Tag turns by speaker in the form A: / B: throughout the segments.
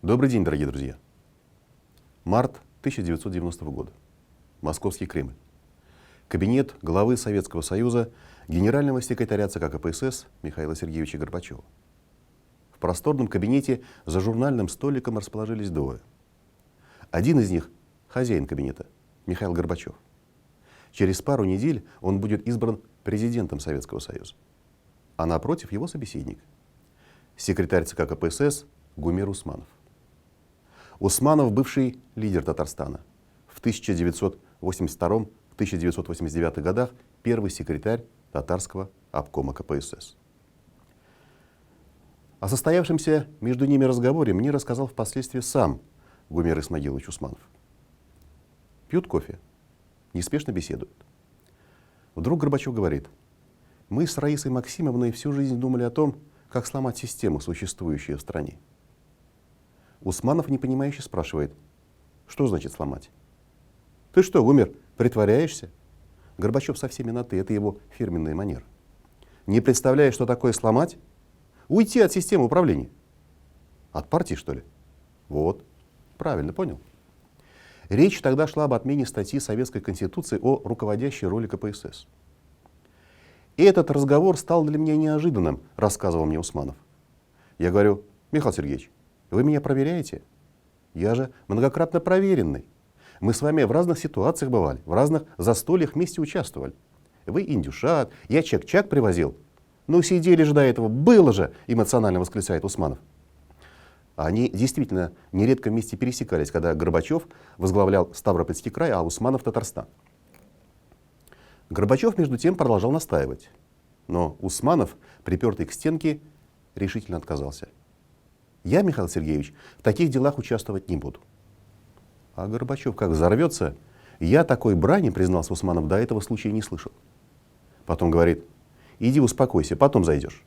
A: Добрый день, дорогие друзья. Март 1990 года. Московский Кремль. Кабинет главы Советского Союза, генерального секретаря ЦК КПСС Михаила Сергеевича Горбачева. В просторном кабинете за журнальным столиком расположились двое. Один из них – хозяин кабинета, Михаил Горбачев. Через пару недель он будет избран президентом Советского Союза. А напротив его собеседник – секретарь ЦК КПСС Гумер Усманов. Усманов – бывший лидер Татарстана. В 1982-1989 годах первый секретарь татарского обкома КПСС. О состоявшемся между ними разговоре мне рассказал впоследствии сам Гумер Исмагилович Усманов. Пьют кофе, неспешно беседуют. Вдруг Горбачев говорит: мы с Раисой Максимовной всю жизнь думали о том, как сломать систему, существующую в стране. Усманов непонимающе спрашивает: что значит сломать? Ты что, Гумер, притворяешься? Горбачев со всеми на «ты», это его фирменная манера. Не представляешь, что такое сломать? Уйти от системы управления. От партии, что ли? Вот, правильно понял. Речь тогда шла об отмене статьи Советской Конституции о руководящей роли КПСС. И этот разговор стал для меня неожиданным, рассказывал мне Усманов. Я говорю: Михаил Сергеевич, вы меня проверяете? Я же многократно проверенный. Мы с вами в разных ситуациях бывали, в разных застольях вместе участвовали. Вы индюшат, я чак-чак привозил. Ну сидели же до этого, было же, эмоционально восклицает Усманов. Они действительно нередко вместе пересекались, когда Горбачев возглавлял Ставропольский край, а Усманов Татарстан. Горбачев, между тем, продолжал настаивать. Но Усманов, припертый к стенке, решительно отказался. Я, Михаил Сергеевич, в таких делах участвовать не буду. А Горбачев как взорвется: я такой брани, признался Усманов, до этого случая не слышал. Потом говорит: иди успокойся, потом зайдешь.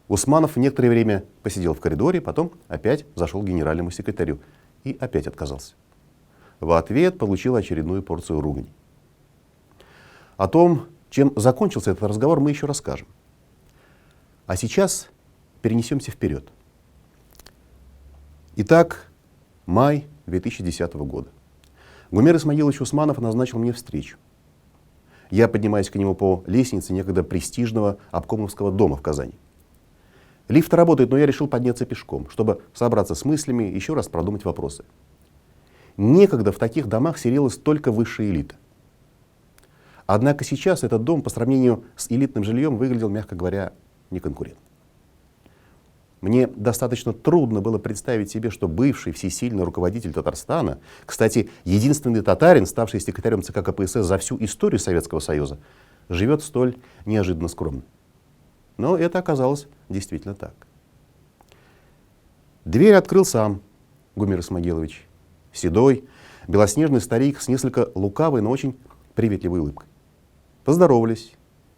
A: Усманов некоторое время посидел в коридоре, потом опять зашел к генеральному секретарю и опять отказался. В ответ получил очередную порцию ругани. О том, чем закончился этот разговор, мы еще расскажем. А сейчас перенесемся вперед. Итак, май 2010 года. Гумер Исмагилович Усманов назначил мне встречу. Я поднимаюсь к нему по лестнице некогда престижного обкомовского дома в Казани. Лифт работает, но я решил подняться пешком, чтобы собраться с мыслями, еще раз продумать вопросы. Некогда в таких домах селилась только высшая элита. Однако сейчас этот дом по сравнению с элитным жильем выглядел, мягко говоря, неконкурентно. Мне достаточно трудно было представить себе, что бывший всесильный руководитель Татарстана, кстати, единственный татарин, ставший секретарем ЦК КПСС за всю историю Советского Союза, живет столь неожиданно скромно. Но это оказалось действительно так. Дверь открыл сам Гумер Исмагилович. Седой, белоснежный старик с несколько лукавой, но очень приветливой улыбкой. Поздоровались,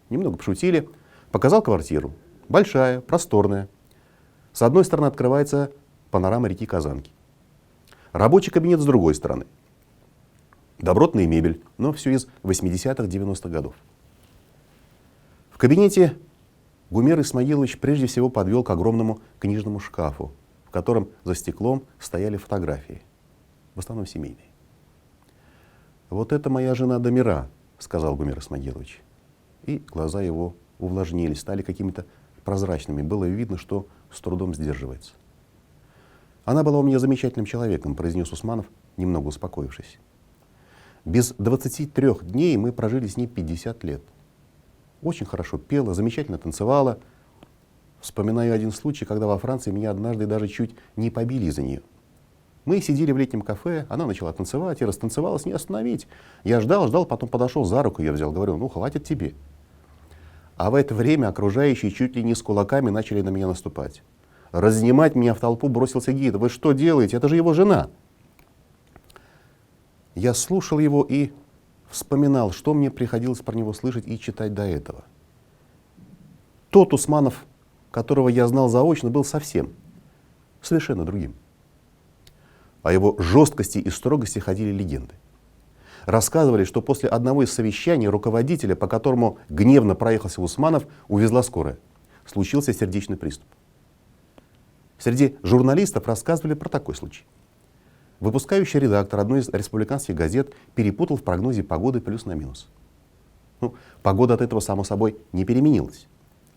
A: немного пошутили, показал квартиру. Большая, просторная. С одной стороны открывается панорама реки Казанки. Рабочий кабинет с другой стороны. Добротная мебель, но все из 80-х, 90-х годов. В кабинете Гумер Исмагилович прежде всего подвел к огромному книжному шкафу, в котором за стеклом стояли фотографии, в основном семейные. «Вот это моя жена Дамира», — сказал Гумер Исмагилович. И глаза его увлажнились, стали какими-то прозрачными. Было видно, что с трудом сдерживается. «Она была у меня замечательным человеком», — произнес Усманов, немного успокоившись. «Без 23 дней мы прожили с ней 50 лет. Очень хорошо пела, замечательно танцевала. Вспоминаю один случай, когда во Франции меня однажды даже чуть не побили из-за нее. Мы сидели в летнем кафе, она начала танцевать и растанцевалась, не остановить. Я ждал, потом подошел за руку, я взял, говорю: ну хватит тебе. А в это время окружающие чуть ли не с кулаками начали на меня наступать. Разнимать меня в толпу бросился гид. Вы что делаете? Это же его жена. Я слушал его и вспоминал, что мне приходилось про него слышать и читать до этого. Тот Усманов, которого я знал заочно, был совершенно другим. О его жесткости и строгости ходили легенды. Рассказывали, что после одного из совещаний руководителя, по которому гневно проехался Усманов, увезла скорая. Случился сердечный приступ. Среди журналистов рассказывали про такой случай. Выпускающий редактор одной из республиканских газет перепутал в прогнозе погоды плюс на минус. Погода от этого, само собой, не переменилась.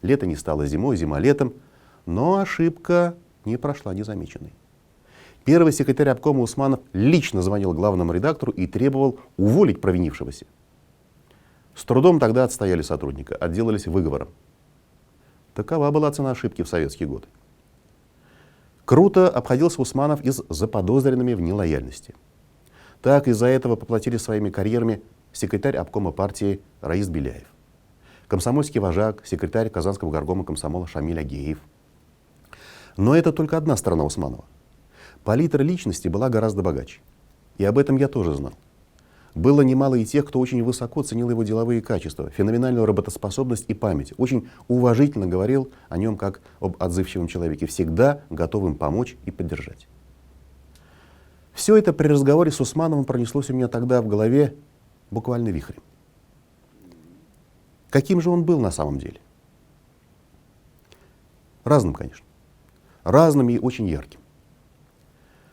A: Лето не стало зимой, зима летом, но ошибка не прошла незамеченной. Первый секретарь обкома Усманов лично звонил главному редактору и требовал уволить провинившегося. С трудом тогда отстояли сотрудника, отделались выговором. Такова была цена ошибки в советские годы. Круто обходился Усманов и с заподозренными в нелояльности. Так из-за этого поплатили своими карьерами секретарь обкома партии Раис Беляев, комсомольский вожак, секретарь Казанского горкома комсомола Шамиль Агеев. Но это только одна сторона Усманова. Палитра личности была гораздо богаче. И об этом я тоже знал. Было немало и тех, кто очень высоко ценил его деловые качества, феноменальную работоспособность и память. Очень уважительно говорил о нем как об отзывчивом человеке, всегда готовым помочь и поддержать. Все это при разговоре с Усмановым пронеслось у меня тогда в голове буквально вихрем. Каким же он был на самом деле? Разным, конечно. Разным и очень ярким.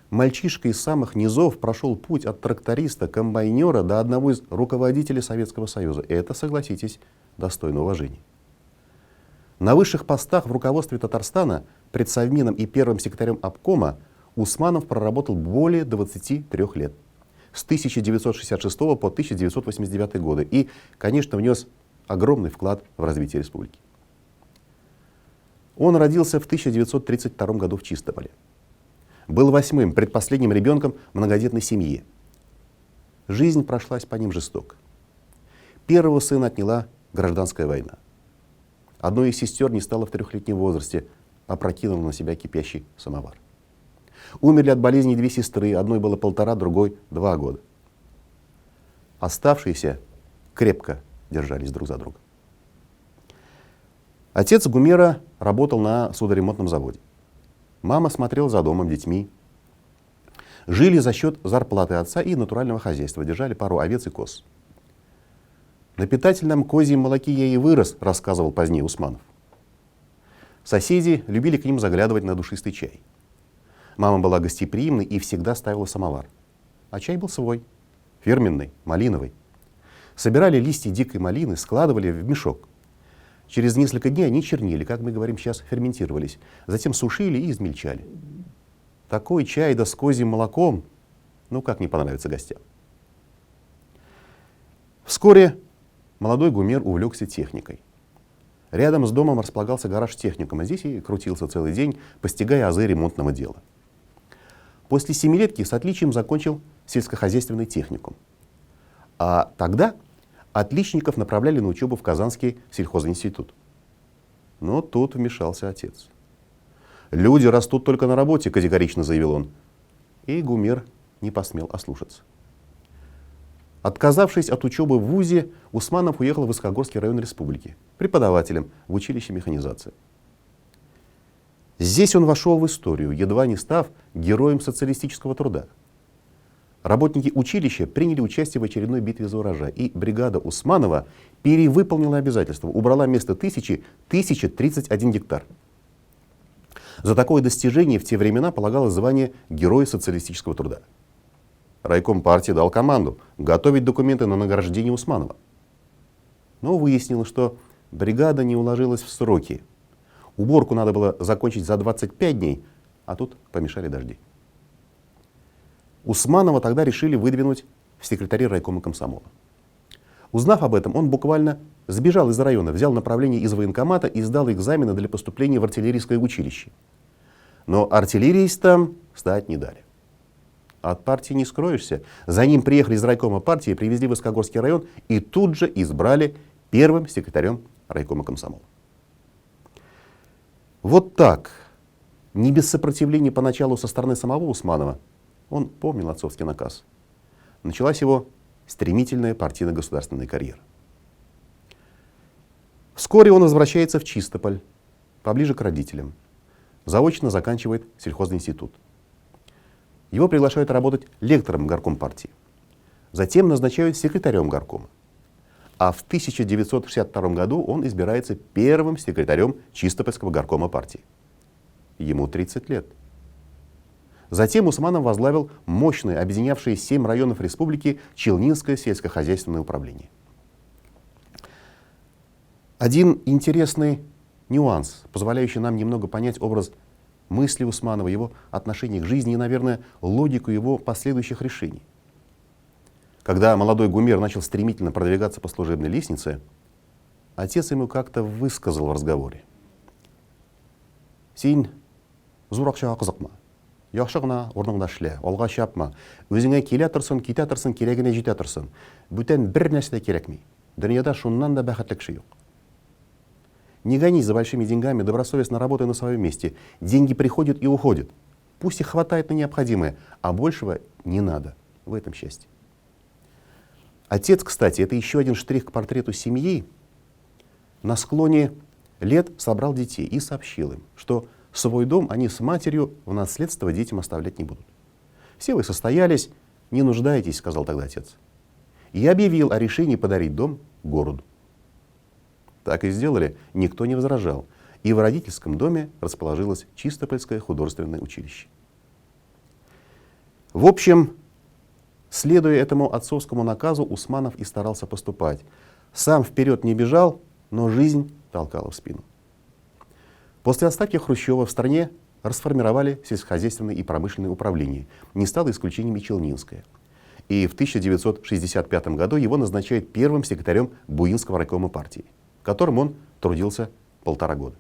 A: Мальчишка из самых низов прошел путь от тракториста, комбайнера до одного из руководителей Советского Союза. И это, согласитесь, достойно уважения. На высших постах в руководстве Татарстана, предсовмином и первым секретарем обкома, Усманов проработал более 23 лет. С 1966 по 1989 годы. И, конечно, внес огромный вклад в развитие республики. Он родился в 1932 году в Чистополе. Был 8-м, предпоследним ребенком в многодетной семье. Жизнь прошлась по ним жестоко. Первого сына отняла гражданская война. Одной из сестер не стало в 3-летнем возрасте, опрокинула на себя кипящий самовар. Умерли от болезней 2 сестры, одной было 1,5, другой 2 года. Оставшиеся крепко держались друг за друга. Отец Гумера работал на судоремонтном заводе. Мама смотрела за домом, детьми. Жили за счет зарплаты отца и натурального хозяйства, держали пару овец и коз. На питательном козьем молоке я и вырос, рассказывал позднее Усманов. Соседи любили к ним заглядывать на душистый чай. Мама была гостеприимной и всегда ставила самовар. А чай был свой, фирменный, малиновый. Собирали листья дикой малины, складывали в мешок. Через несколько дней они чернили, как мы говорим сейчас, ферментировались. Затем сушили и измельчали. Такой чай да с козьим молоком, ну как не понравится гостям. Вскоре молодой Гумер увлекся техникой. Рядом с домом располагался гараж техникума. Здесь и крутился целый день, постигая азы ремонтного дела. После 7-летки с отличием закончил сельскохозяйственный техникум. А тогда отличников направляли на учебу в Казанский сельхозинститут. Но тут вмешался отец. «Люди растут только на работе», — категорично заявил он. И Гумер не посмел ослушаться. Отказавшись от учебы в вузе, Усманов уехал в Искогорский район республики, преподавателем в училище механизации. Здесь он вошел в историю, едва не став героем социалистического труда. Работники училища приняли участие в очередной битве за урожай, и бригада Усманова перевыполнила обязательства, убрала вместо 1031 гектар. За такое достижение в те времена полагалось звание Героя социалистического труда. Райком партии дал команду готовить документы на награждение Усманова. Но выяснилось, что бригада не уложилась в сроки. Уборку надо было закончить за 25 дней, а тут помешали дожди. Усманова тогда решили выдвинуть в секретари райкома комсомола. Узнав об этом, он буквально сбежал из района, взял направление из военкомата и сдал экзамены для поступления в артиллерийское училище. Но артиллеристам стать не дали. От партии не скроешься. За ним приехали из райкома партии, привезли в Искогорский район и тут же избрали первым секретарем райкома комсомола. Вот так, не без сопротивления поначалу со стороны самого Усманова, он помнил отцовский наказ. Началась его стремительная партийно-государственная карьера. Вскоре он возвращается в Чистополь, поближе к родителям. Заочно заканчивает сельхозинститут. Его приглашают работать лектором горком партии. Затем назначают секретарем горкома. А в 1962 году он избирается первым секретарем Чистопольского горкома партии. ему 30 лет. Затем Усманов возглавил мощное, объединявшее 7 районов республики Челнинское сельскохозяйственное управление. Один интересный нюанс, позволяющий нам немного понять образ мысли Усманова, его отношение к жизни и, наверное, логику его последующих решений. Когда молодой Гумер начал стремительно продвигаться по служебной лестнице, отец ему как-то высказал в разговоре: «Син зуракшаға қызықма, яқшы ғана орныңда эшлә, алға шапма, өзіңе келе тұрсын, кете тұрсын, керегіне жете тұрсын. Бүтән бір нәрсә кирәкми. Дөньяда шуннан да бәхетле кеше юк. Не гонись за большими деньгами, добросовестно работай на своем месте. Деньги приходят и уходят. Пусть их хватает на необходимое, а большего не надо. В этом счастье». Отец, кстати, это еще один штрих к портрету семьи. На склоне лет собрал детей и сообщил им, что свой дом они с матерью в наследство детям оставлять не будут. «Все вы состоялись, не нуждаетесь», — сказал тогда отец. И объявил о решении подарить дом городу. Так и сделали, никто не возражал. И в родительском доме расположилось Чистопольское художественное училище. В общем, следуя этому отцовскому наказу, Усманов и старался поступать. Сам вперед не бежал, но жизнь толкала в спину. После отставки Хрущева в стране расформировали сельскохозяйственные и промышленные управления. Не стало исключением и Челнинское. И в 1965 году его назначают первым секретарем Буинского райкома партии, в котором он трудился 1,5 года.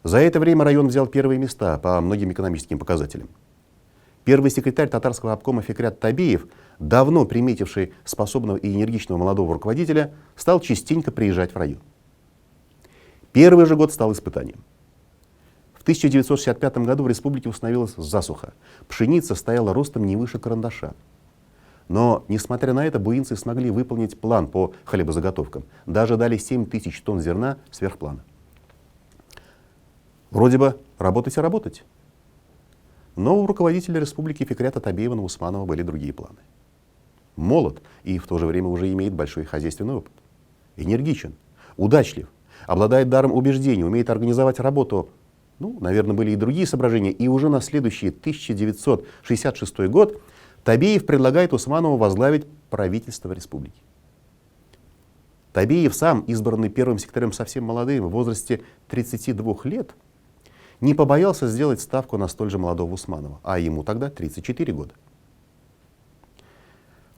A: За это время район взял первые места по многим экономическим показателям. Первый секретарь татарского обкома Фикрят Табиев, давно приметивший способного и энергичного молодого руководителя, стал частенько приезжать в район. Первый же год стал испытанием. В 1965 году в республике установилась засуха. Пшеница стояла ростом не выше карандаша. Но, несмотря на это, буинцы смогли выполнить план по хлебозаготовкам. Даже дали 7 тысяч тонн зерна сверх плана. Вроде бы работать и работать. Но у руководителя республики Фикрята Табиева на Усманова были другие планы. Молод и в то же время уже имеет большой хозяйственный опыт. Энергичен, удачлив, обладает даром убеждения, умеет организовать работу. Ну, наверное, были и другие соображения. И уже на следующий 1966 год Табиев предлагает Усманову возглавить правительство республики. Табиев сам, избранный первым секретарем совсем молодым, в возрасте 32 лет, не побоялся сделать ставку на столь же молодого Усманова, а ему тогда 34 года.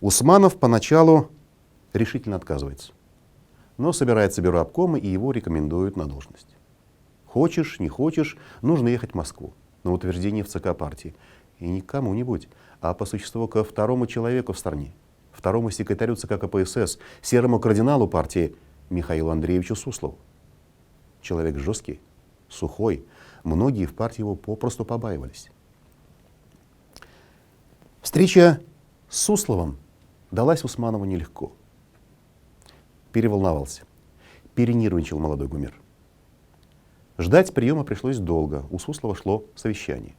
A: Усманов поначалу решительно отказывается, но собирается бюро обкома, и его рекомендуют на должность. Хочешь, не хочешь, нужно ехать в Москву на утверждение в ЦК партии. И не кому-нибудь, а по существу ко второму человеку в стране, второму секретарю ЦК КПСС, серому кардиналу партии Михаилу Андреевичу Суслову. Человек жесткий, сухой, многие в партии его попросту побаивались. Встреча с Сусловым далась Усманову нелегко. Переволновался, перенервничал молодой Гумер. Ждать приема пришлось долго, у Суслова шло совещание.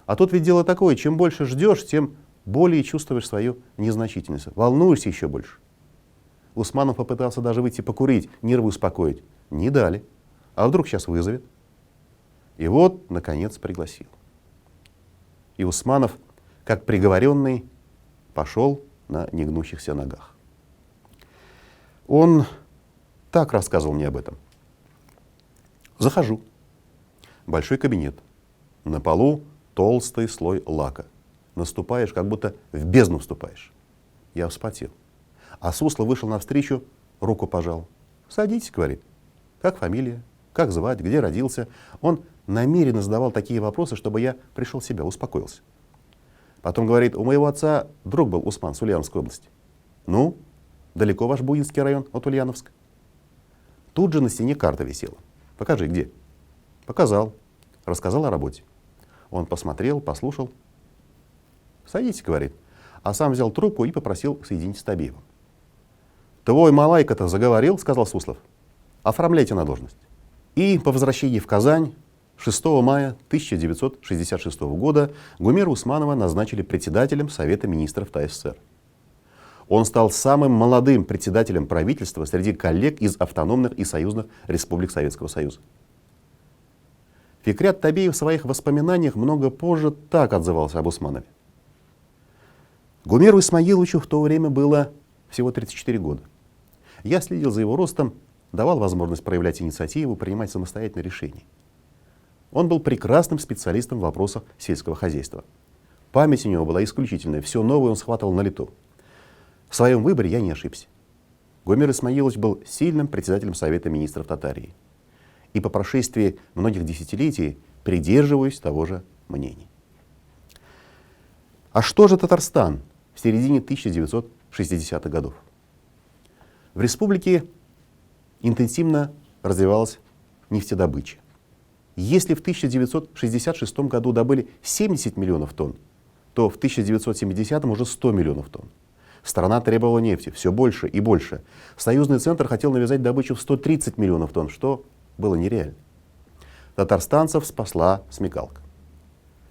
A: А тут ведь дело такое, чем больше ждешь, тем более чувствуешь свою незначительность, волнуешься еще больше. Усманов попытался даже выйти покурить, нервы успокоить. Не дали. А вдруг сейчас вызовет? И вот, наконец, пригласил. И Усманов, как приговоренный, пошел на негнущихся ногах. Он так рассказывал мне об этом. Захожу. Большой кабинет. На полу толстый слой лака. Наступаешь, как будто в бездну вступаешь. Я вспотел. А Суслов вышел навстречу, руку пожал. «Садитесь», — говорит. «Как фамилия? Как звать? Где родился?» Он намеренно задавал такие вопросы, чтобы я пришел в себя, успокоился. Потом говорит: «У моего отца друг был Усман с Ульяновской области». «Ну, далеко ваш Буинский район от Ульяновска?» Тут же на стене карта висела. «Покажи, где?» Показал. Рассказал о работе. Он посмотрел, послушал. «Садитесь», — говорит. А сам взял трубку и попросил соединить с Табиевым. «Твой малайка-то заговорил», — сказал Суслов. «Оформляйте на должность». И по возвращении в Казань 6 мая 1966 года Гумера Усманова назначили председателем Совета министров ТАССР. Он стал самым молодым председателем правительства среди коллег из автономных и союзных республик Советского Союза. Фикрят Табей в своих воспоминаниях много позже так отзывался об Усманове. Гумеру Исмагиловичу в то время было всего 34 года. Я следил за его ростом, давал возможность проявлять инициативу, принимать самостоятельные решения. Он был прекрасным специалистом в вопросах сельского хозяйства. Память у него была исключительная, все новое он схватывал на лету. В своем выборе я не ошибся. Гумер Исмагилович был сильным председателем Совета министров Татарии. И по прошествии многих десятилетий придерживаюсь того же мнения. А что же Татарстан в середине 1960-х годов? В республике интенсивно развивалась нефтедобыча. Если в 1966 году добыли 70 миллионов тонн, то в 1970 уже 100 миллионов тонн. Страна требовала нефти все больше и больше. Союзный центр хотел навязать добычу в 130 миллионов тонн, что было нереально. Татарстанцев спасла смекалка.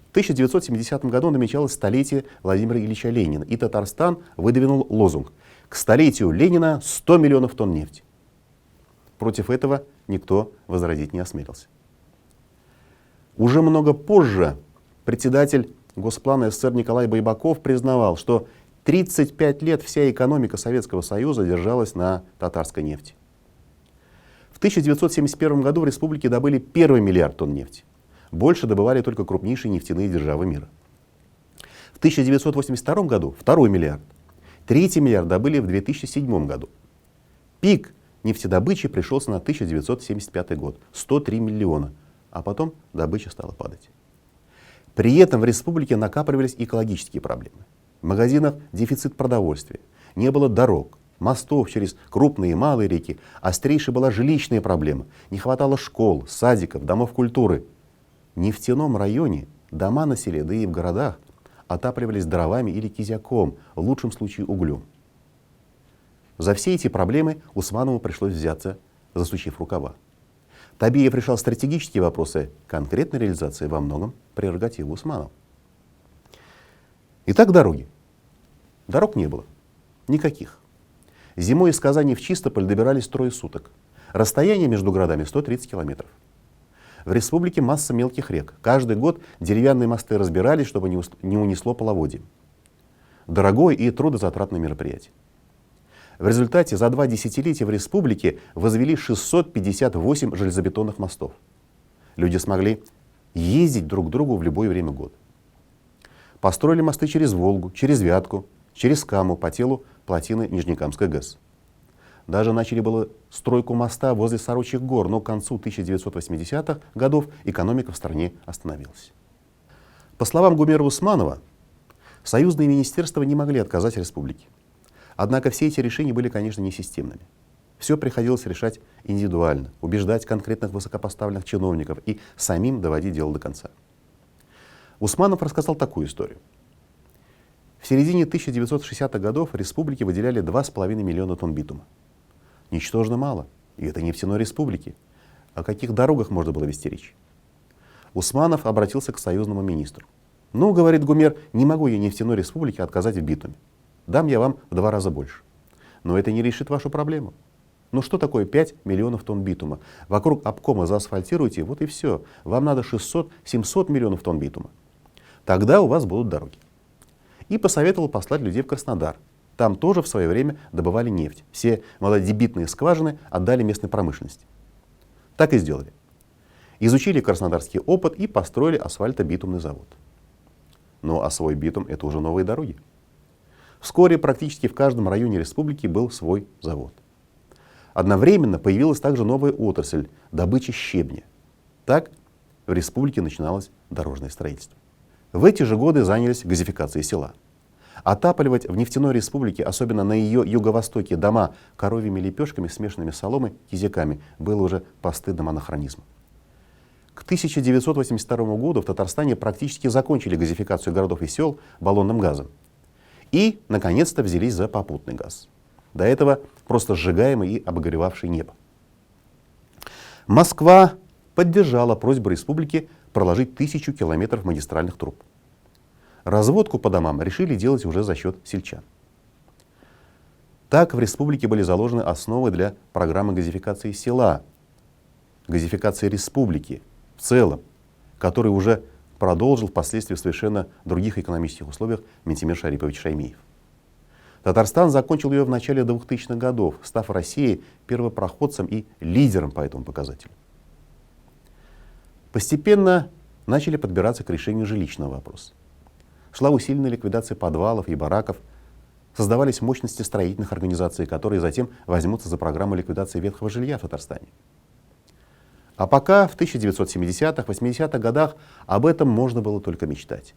A: В 1970 году намечалось столетие Владимира Ильича Ленина, и Татарстан выдвинул лозунг: к столетию Ленина 100 миллионов тонн нефти. Против этого никто возразить не осмелился. Уже много позже председатель Госплана СССР Николай Байбаков признавал, что 35 лет вся экономика Советского Союза держалась на татарской нефти. В 1971 году в республике добыли первый миллиард тонн нефти. Больше добывали только крупнейшие нефтяные державы мира. В 1982 году второй миллиард. Третий миллиард добыли в 2007 году. Пик нефтедобычи пришелся на 1975 год — 103 миллиона, а потом добыча стала падать. При этом в республике накапливались экологические проблемы. В магазинах дефицит продовольствия, не было дорог, мостов через крупные и малые реки, острейшей была жилищная проблема, не хватало школ, садиков, домов культуры. В нефтяном районе дома на селе, да и в городах, отапливались дровами или кизяком, в лучшем случае углем. За все эти проблемы Усманову пришлось взяться, засучив рукава. Табиев решал стратегические вопросы, конкретной реализации во многом прерогатива Усманова. Итак, дороги. Дорог не было. Никаких. Зимой из Казани в Чистополь добирались трое суток. Расстояние между городами 130 километров. В республике масса мелких рек. Каждый год деревянные мосты разбирались, чтобы не унесло половодье. Дорогое и трудозатратное мероприятие. В результате за 2 десятилетия в республике возвели 658 железобетонных мостов. Люди смогли ездить друг к другу в любое время года. Построили мосты через Волгу, через Вятку, через Каму по телу плотины Нижнекамской ГЭС. Даже начали было стройку моста возле Сорочьих гор, но к концу 1980-х годов экономика в стране остановилась. По словам Гумера Усманова, союзные министерства не могли отказать республике. Однако все эти решения были, конечно, не системными. Все приходилось решать индивидуально, убеждать конкретных высокопоставленных чиновников и самим доводить дело до конца. Усманов рассказал такую историю. В середине 1960-х годов республике выделяли 2,5 миллиона тонн битума. Ничтожно мало, и это нефтяной республики. О каких дорогах можно было вести речь? Усманов обратился к союзному министру. Ну, говорит Гумер, не могу я нефтяной республике отказать в битуме. Дам я вам в 2 раза больше. Но это не решит вашу проблему. Ну что такое 5 миллионов тонн битума? Вокруг обкома заасфальтируйте, вот и все. Вам надо 600-700 миллионов тонн битума. Тогда у вас будут дороги. И посоветовал послать людей в Краснодар. Там тоже в свое время добывали нефть. Все малодебитные скважины отдали местной промышленности. Так и сделали. Изучили краснодарский опыт и построили асфальтобитумный завод. Ну а свой битум — это уже новые дороги. Вскоре практически в каждом районе республики был свой завод. Одновременно появилась также новая отрасль — добыча щебня. Так в республике начиналось дорожное строительство. В эти же годы занялись газификацией села. Отапливать в нефтяной республике, особенно на ее юго-востоке, дома коровьими лепешками, смешанными с соломой, кизяками, было уже постыдным анахронизмом. К 1982 году в Татарстане практически закончили газификацию городов и сел баллонным газом. И, наконец-то, взялись за попутный газ. До этого просто сжигаемый и обогревавший небо. Москва поддержала просьбу республики проложить 1000 километров магистральных труб. Разводку по домам решили делать уже за счет сельчан. Так в республике были заложены основы для программы газификации села, газификации республики в целом, который уже продолжил впоследствии в совершенно других экономических условиях Ментимир Шарипович Шаймиев. Татарстан закончил ее в начале 2000-х годов, став Россией первопроходцем и лидером по этому показателю. Постепенно начали подбираться к решению жилищного вопроса. Шла усиленная ликвидация подвалов и бараков, создавались мощности строительных организаций, которые затем возьмутся за программу ликвидации ветхого жилья в Татарстане. А пока в 1970-х, 80-х годах об этом можно было только мечтать.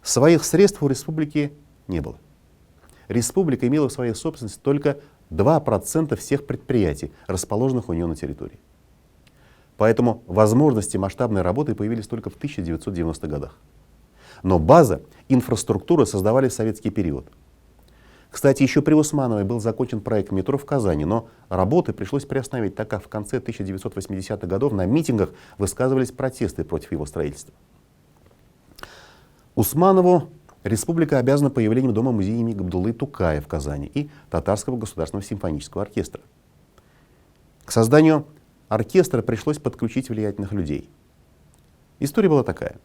A: Своих средств у республики не было. Республика имела в своей собственности только 2% всех предприятий, расположенных у нее на территории. Поэтому возможности масштабной работы появились только в 1990-х годах. Но база, инфраструктура создавали в советский период. Кстати, еще при Усмановой был закончен проект метро в Казани, но работы пришлось приостановить, так как в конце 1980-х годов на митингах высказывались протесты против его строительства. Усманову республика обязана появлением дома-музея имени Габдуллы Тукая в Казани и Татарского государственного симфонического оркестра. К созданию оркестра пришлось подключить влиятельных людей. История была такая.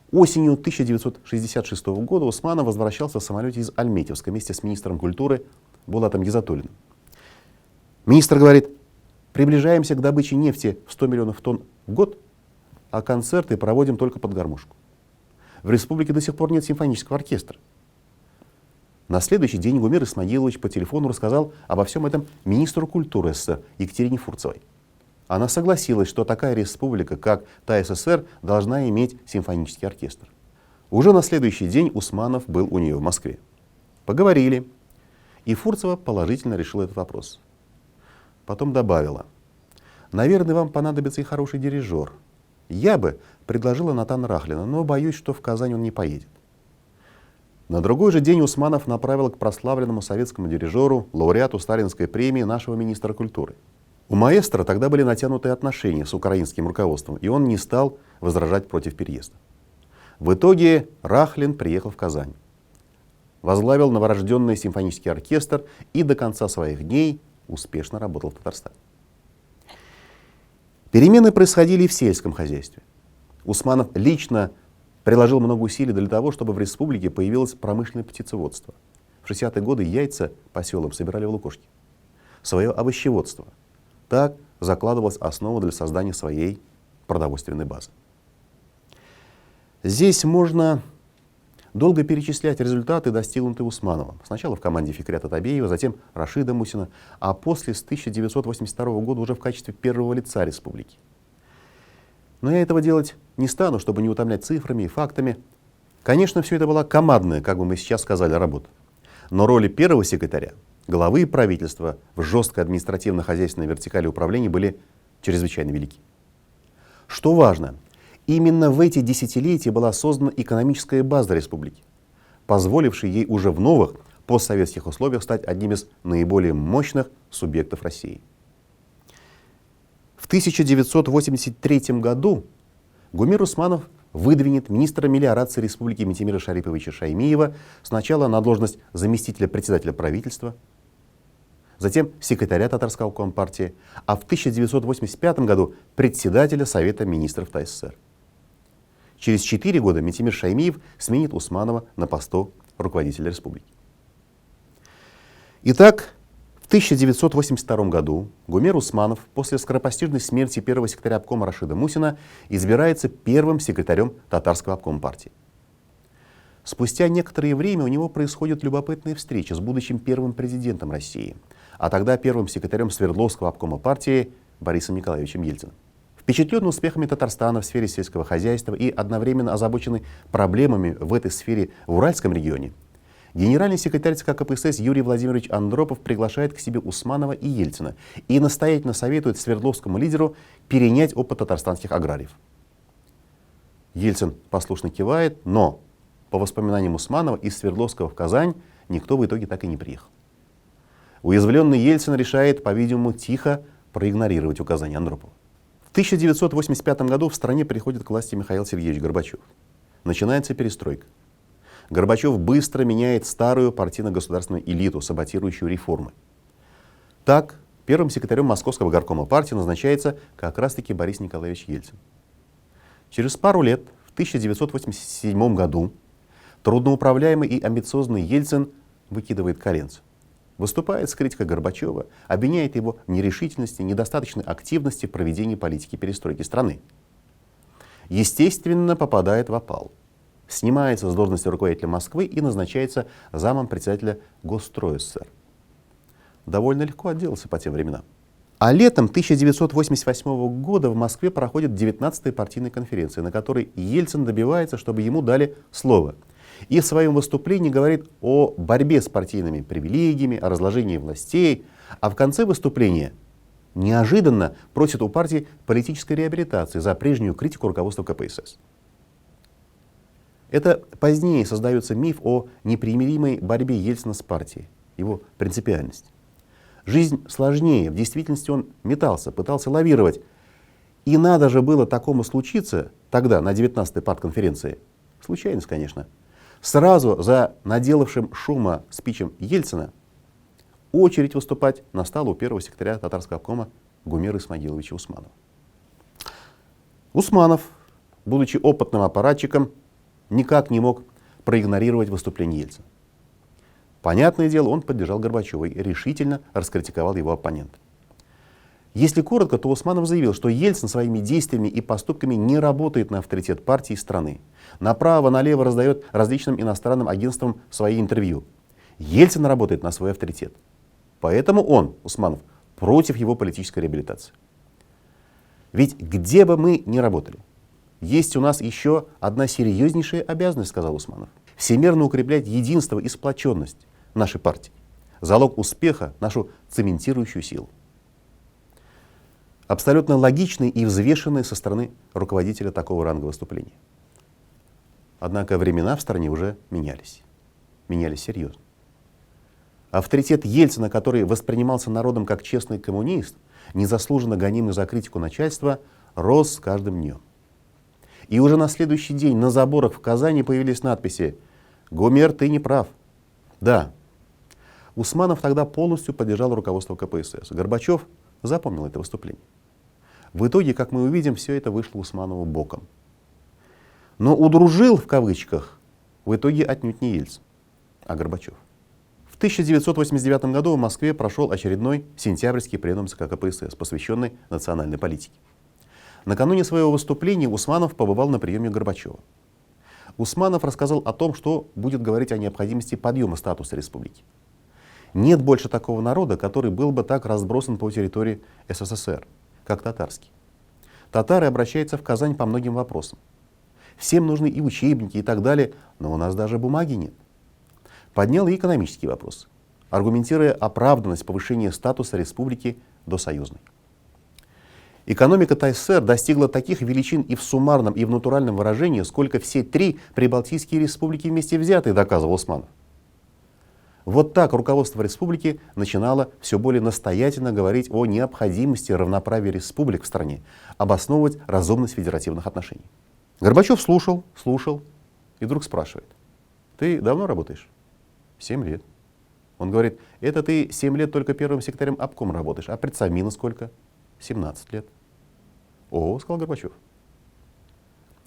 A: Осенью 1966 года Усманов возвращался в самолете из Альметьевска вместе с министром культуры Булатом Гизатуллиным. Министр говорит: приближаемся к добыче нефти в 100 миллионов тонн в год, а концерты проводим только под гармошку. В республике до сих пор нет симфонического оркестра. На следующий день Гумир Исмагилович по телефону рассказал обо всем этом министру культуры СССР Екатерине Фурцевой. Она согласилась, что такая республика, как та СССР, должна иметь симфонический оркестр. Уже на следующий день Усманов был у нее в Москве. Поговорили, и Фурцева положительно решила этот вопрос. Потом добавила: наверное, вам понадобится и хороший дирижер. Я бы предложила Натана Рахлина, но боюсь, что в Казань он не поедет. На другой же день Усманов направил к прославленному советскому дирижеру, лауреату Сталинской премии, нашего министра культуры. У маэстро тогда были натянутые отношения с украинским руководством, и он не стал возражать против переезда. В итоге Рахлин приехал в Казань, возглавил новорожденный симфонический оркестр и до конца своих дней успешно работал в Татарстане. Перемены происходили и в сельском хозяйстве. Усманов лично приложил много усилий для того, чтобы в республике появилось промышленное птицеводство. В 60-е годы яйца по селам собирали в Лукошке. Свое овощеводство. Так закладывалась основа для создания своей продовольственной базы. Здесь можно долго перечислять результаты, достигнутые Усмановым. Сначала в команде Фикрята Табеева, затем Рашида Мусина, а после с 1982 года уже в качестве первого лица республики. Но я этого делать не стану, чтобы не утомлять цифрами и фактами. Конечно, все это была командная, как бы мы сейчас сказали, работа. Но роли первого секретаря, главы правительства в жесткой административно-хозяйственной вертикали управления были чрезвычайно велики. Что важно, именно в эти десятилетия была создана экономическая база республики, позволившая ей уже в новых постсоветских условиях стать одним из наиболее мощных субъектов России. В 1983 году Гумир Усманов выдвинет министра мелиорации республики Ментимира Шариповича Шаймиева сначала на должность заместителя председателя правительства, затем секретаря Татарского компартии, а в 1985 году председателя Совета министров ТССР. Через 4 года Ментимир Шаймиев сменит Усманова на посту руководителя республики. Итак, в 1982 году Гумир Усманов после скоропостижной смерти первого секретаря обкома Рашида Мусина избирается первым секретарем Татарского обкома партии. Спустя некоторое время у него происходит любопытная встреча с будущим первым президентом России, а тогда первым секретарем Свердловского обкома партии Борисом Николаевичем Ельциным. Впечатленный успехами Татарстана в сфере сельского хозяйства и одновременно озабоченный проблемами в этой сфере в Уральском регионе, генеральный секретарь ЦК КПСС Юрий Владимирович Андропов приглашает к себе Усманова и Ельцина и настоятельно советует Свердловскому лидеру перенять опыт татарстанских аграриев. Ельцин послушно кивает, но, по воспоминаниям Усманова, из Свердловского в Казань никто в итоге так и не приехал. Уязвленный Ельцин решает, по-видимому, тихо проигнорировать указания Андропова. В 1985 году в стране приходит к власти Михаил Сергеевич Горбачев. Начинается перестройка. Горбачев быстро меняет старую партийно-государственную элиту, саботирующую реформы. Так, первым секретарем Московского горкома партии назначается как раз-таки Борис Николаевич Ельцин. Через пару лет, в 1987 году, трудноуправляемый и амбициозный Ельцин выкидывает коленца. Выступает с критикой Горбачева, обвиняет его в нерешительности, недостаточной активности в проведении политики перестройки страны. Естественно, попадает в опал. Снимается с должности руководителя Москвы и назначается замом председателя Госстроя СССР. Довольно легко отделался по тем временам. А летом 1988 года в Москве проходит 19-я партийная конференция, на которой Ельцин добивается, чтобы ему дали слово. И в своем выступлении говорит о борьбе с партийными привилегиями, о разложении властей, а в конце выступления неожиданно просит у партии политической реабилитации за прежнюю критику руководства КПСС. Это позднее создается миф о непримиримой борьбе Ельцина с партией, его принципиальность. Жизнь сложнее, в действительности он метался, пытался лавировать. И надо же было такому случиться тогда, на 19-й партконференции, случайность, конечно, сразу за наделавшим шума спичем Ельцина очередь выступать настала у первого секретаря татарского обкома Гумера Исмагиловича Усманова. Усманов, будучи опытным аппаратчиком, никак не мог проигнорировать выступление Ельцина. Понятное дело, он поддержал Горбачева и решительно раскритиковал его оппонента. Если коротко, то Усманов заявил, что Ельцин своими действиями и поступками не работает на авторитет партии и страны. Направо-налево раздает различным иностранным агентствам свои интервью. Ельцин работает на свой авторитет. Поэтому он, Усманов, против его политической реабилитации. Ведь где бы мы ни работали, есть у нас еще одна серьезнейшая обязанность, сказал Усманов. Всемерно укреплять единство и сплоченность нашей партии. Залог успеха, нашу цементирующую силу. Абсолютно логичный и взвешенный со стороны руководителя такого ранга выступления. Однако времена в стране уже менялись. Менялись серьезно. Авторитет Ельцина, который воспринимался народом как честный коммунист, незаслуженно гонимый за критику начальства, рос с каждым днем. И уже на следующий день на заборах в Казани появились надписи «Гумер, ты не прав». Да, Усманов тогда полностью поддержал руководство КПСС. Горбачев запомнил это выступление. В итоге, как мы увидим, все это вышло Усманову боком. Но удружил, в кавычках, в итоге отнюдь не Ельцин, а Горбачев. В 1989 году в Москве прошел очередной сентябрьский пленум ЦК КПСС, посвященный национальной политике. Накануне своего выступления Усманов побывал на приеме Горбачева. Усманов рассказал о том, что будет говорить о необходимости подъема статуса республики. Нет больше такого народа, который был бы так разбросан по территории СССР, как татарский. Татары обращаются в Казань по многим вопросам. Всем нужны и учебники, и так далее, но у нас даже бумаги нет. Поднял и экономический вопрос, аргументируя оправданность повышения статуса республики до союзной. Экономика ТССР достигла таких величин и в суммарном, и в натуральном выражении, сколько все три прибалтийские республики вместе взятые, доказывал Усманов. Вот так руководство республики начинало все более настоятельно говорить о необходимости равноправия республик в стране, обосновывать разумность федеративных отношений. Горбачев слушал и вдруг спрашивает: ты давно работаешь? 7 лет. Он говорит: это ты 7 лет только первым секретарем обкома работаешь, а предсамина сколько? 17 лет. О, сказал Горбачев.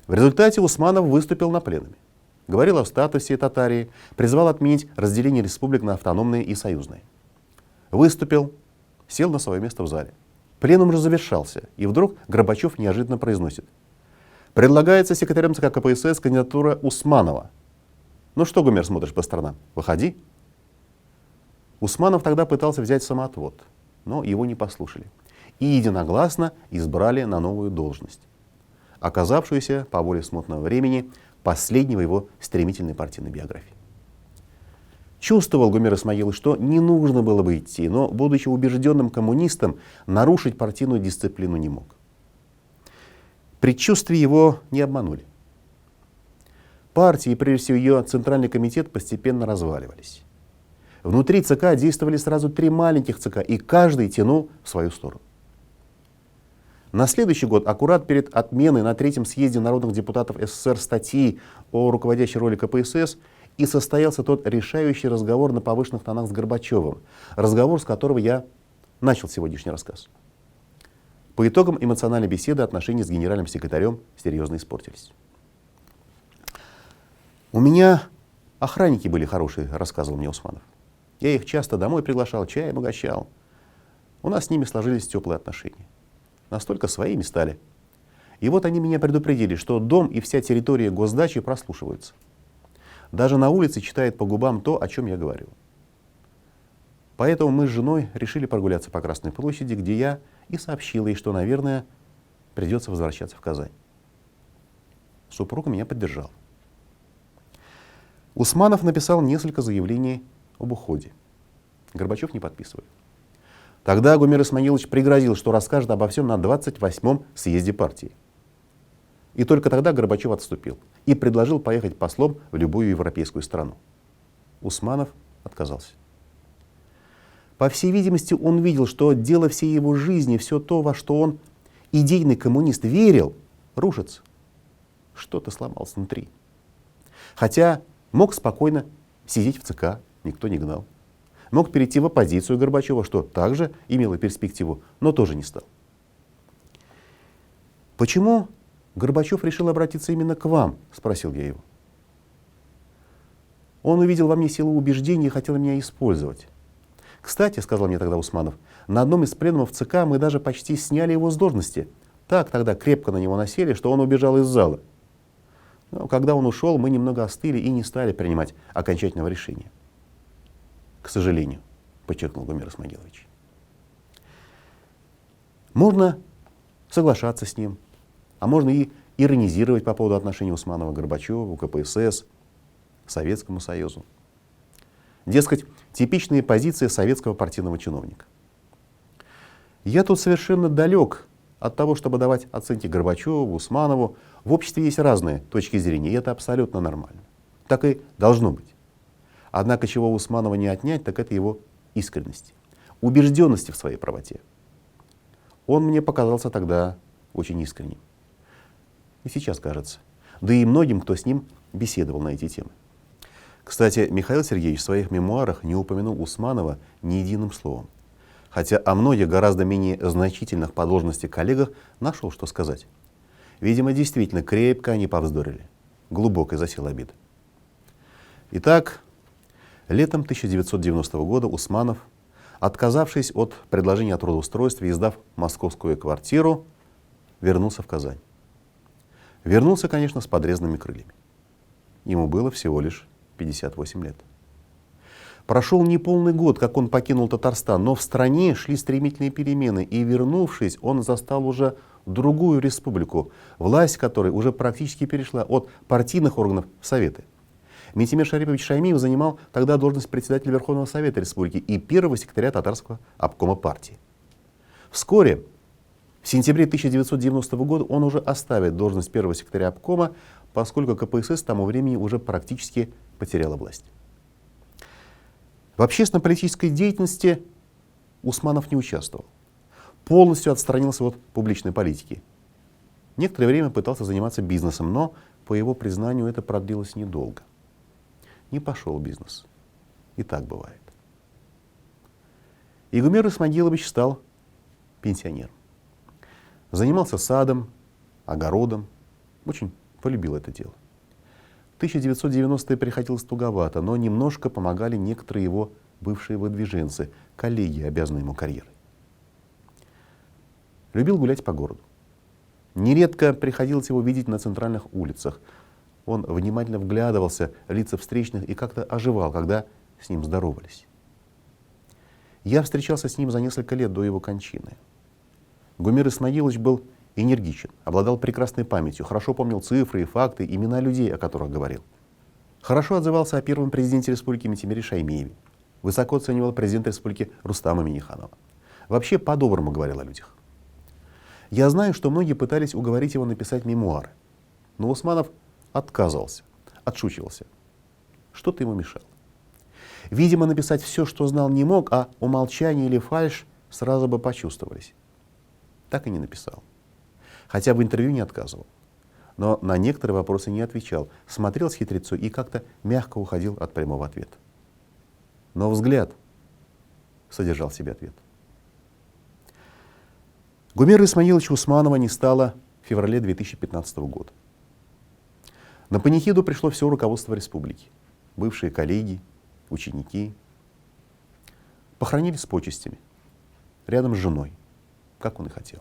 A: В результате Усманов выступил на пленуме. Говорил о статусе Татарии, призвал отменить разделение республик на автономные и союзные. Выступил, сел на свое место в зале. Пленум же завершался, и вдруг Горбачев неожиданно произносит: предлагается секретарем ЦК КПСС кандидатура Усманова. Ну что, Гумер, смотришь по сторонам? Выходи. Усманов тогда пытался взять самоотвод, но его не послушали. И единогласно избрали на новую должность, оказавшуюся по воле смутного времени последнего его стремительной партийной биографии. Чувствовал Гумер Исмагилович, что не нужно было бы идти, но, будучи убежденным коммунистом, нарушить партийную дисциплину не мог. Предчувствия его не обманули. Партии, прежде всего ее Центральный комитет, постепенно разваливались. Внутри ЦК действовали сразу 3 маленьких ЦК, и каждый тянул в свою сторону. На следующий год, аккурат перед отменой на 3-м съезде народных депутатов СССР статьи о руководящей роли КПСС, и состоялся тот решающий разговор на повышенных тонах с Горбачевым, разговор, с которого я начал сегодняшний рассказ. По итогам эмоциональной беседы отношения с генеральным секретарем серьезно испортились. «У меня охранники были хорошие», — рассказывал мне Усманов. «Я их часто домой приглашал, чаем угощал. У нас с ними сложились теплые отношения. Настолько своими стали. И вот они меня предупредили, что дом и вся территория госдачи прослушиваются. Даже на улице читает по губам то, о чем я говорю. Поэтому мы с женой решили прогуляться по Красной площади, где я и сообщил ей, что, наверное, придется возвращаться в Казань. Супруга меня поддержала. Усманов написал несколько заявлений об уходе. Горбачев не подписывает. Тогда Гумер Исмаилович пригрозил, что расскажет обо всем на 28-м съезде партии. И только тогда Горбачев отступил и предложил поехать послом в любую европейскую страну. Усманов отказался. По всей видимости, он видел, что дело всей его жизни, все то, во что он, идейный коммунист, верил, рушится. Что-то сломалось внутри. Хотя мог спокойно сидеть в ЦК, никто не гнал. Мог перейти в оппозицию Горбачева, что также имело перспективу, но тоже не стал. «Почему Горбачев решил обратиться именно к вам?» — спросил я его. «Он увидел во мне силу убеждений и хотел меня использовать. Кстати, — сказал мне тогда Усманов, — на одном из пленумов ЦК мы даже почти сняли его с должности. Так тогда крепко на него насели, что он убежал из зала. Но когда он ушел, мы немного остыли и не стали принимать окончательного решения. К сожалению», — подчеркнул Гумер Исмагилович. Можно соглашаться с ним, а можно и иронизировать по поводу отношений Усманова к Горбачеву, КПСС, Советскому Союзу. Дескать, типичные позиции советского партийного чиновника. Я тут совершенно далек от того, чтобы давать оценки Горбачеву, Усманову. В обществе есть разные точки зрения, и это абсолютно нормально. Так и должно быть. Однако, чего у Усманова не отнять, так это его искренности, убежденности в своей правоте. Он мне показался тогда очень искренним. И сейчас кажется. Да и многим, кто с ним беседовал на эти темы. Кстати, Михаил Сергеевич в своих мемуарах не упомянул Усманова ни единым словом. Хотя о многих гораздо менее значительных по должности коллегах нашел, что сказать. Видимо, действительно крепко они повздорили. Глубокой засела обида. Итак, летом 1990 года Усманов, отказавшись от предложения о трудоустройстве и сдав московскую квартиру, вернулся в Казань. Вернулся, конечно, с подрезанными крыльями. Ему было всего лишь 58 лет. Прошел неполный год, как он покинул Татарстан, но в стране шли стремительные перемены, и, вернувшись, он застал уже другую республику, власть которой уже практически перешла от партийных органов в советы. Митимир Шарипович Шаймиев занимал тогда должность председателя Верховного Совета Республики и первого секретаря Татарского обкома партии. Вскоре, в сентябре 1990 года, он уже оставит должность первого секретаря обкома, поскольку КПСС к тому времени уже практически потеряла власть. В общественно-политической деятельности Усманов не участвовал. Полностью отстранился от публичной политики. Некоторое время пытался заниматься бизнесом, но, по его признанию, это продлилось недолго. Не пошел бизнес. И так бывает. И Гумер Исмагилович стал пенсионером. Занимался садом, огородом. Очень полюбил это дело. В 1990-е приходилось туговато, но немножко помогали некоторые его бывшие выдвиженцы, коллеги, обязанные ему карьерой. Любил гулять по городу. Нередко приходилось его видеть на центральных улицах. Он внимательно вглядывался в лица встречных и как-то оживал, когда с ним здоровались. Я встречался с ним за несколько лет до его кончины. Гумер Исмагилович был энергичен, обладал прекрасной памятью, хорошо помнил цифры и факты, имена людей, о которых говорил. Хорошо отзывался о первом президенте республики Митимире Шаймиеве. Высоко оценивал президента республики Рустама Минниханова. Вообще по-доброму говорил о людях. Я знаю, что многие пытались уговорить его написать мемуары. Но Усманов отказывался, отшучивался. Что-то ему мешало. Видимо, написать все, что знал, не мог, а умолчание или фальшь сразу бы почувствовались. Так и не написал. Хотя в интервью не отказывал. Но на некоторые вопросы не отвечал, смотрел с хитрецой и как-то мягко уходил от прямого ответа. Но взгляд содержал в себе ответ. Гумера Исмаиловича Усманова не стало в феврале 2015 года. На панихиду пришло все руководство республики, бывшие коллеги, ученики. Похоронили с почестями, рядом с женой, как он и хотел.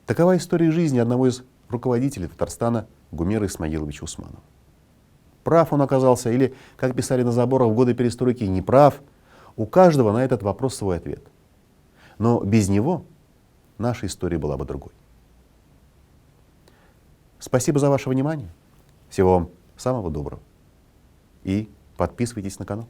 A: Такова история жизни одного из руководителей Татарстана Гумера Исмаиловича Усманова. Прав он оказался или, как писали на заборах в годы перестройки, не прав, у каждого на этот вопрос свой ответ. Но без него наша история была бы другой. Спасибо за ваше внимание. Всего вам самого доброго. И подписывайтесь на канал.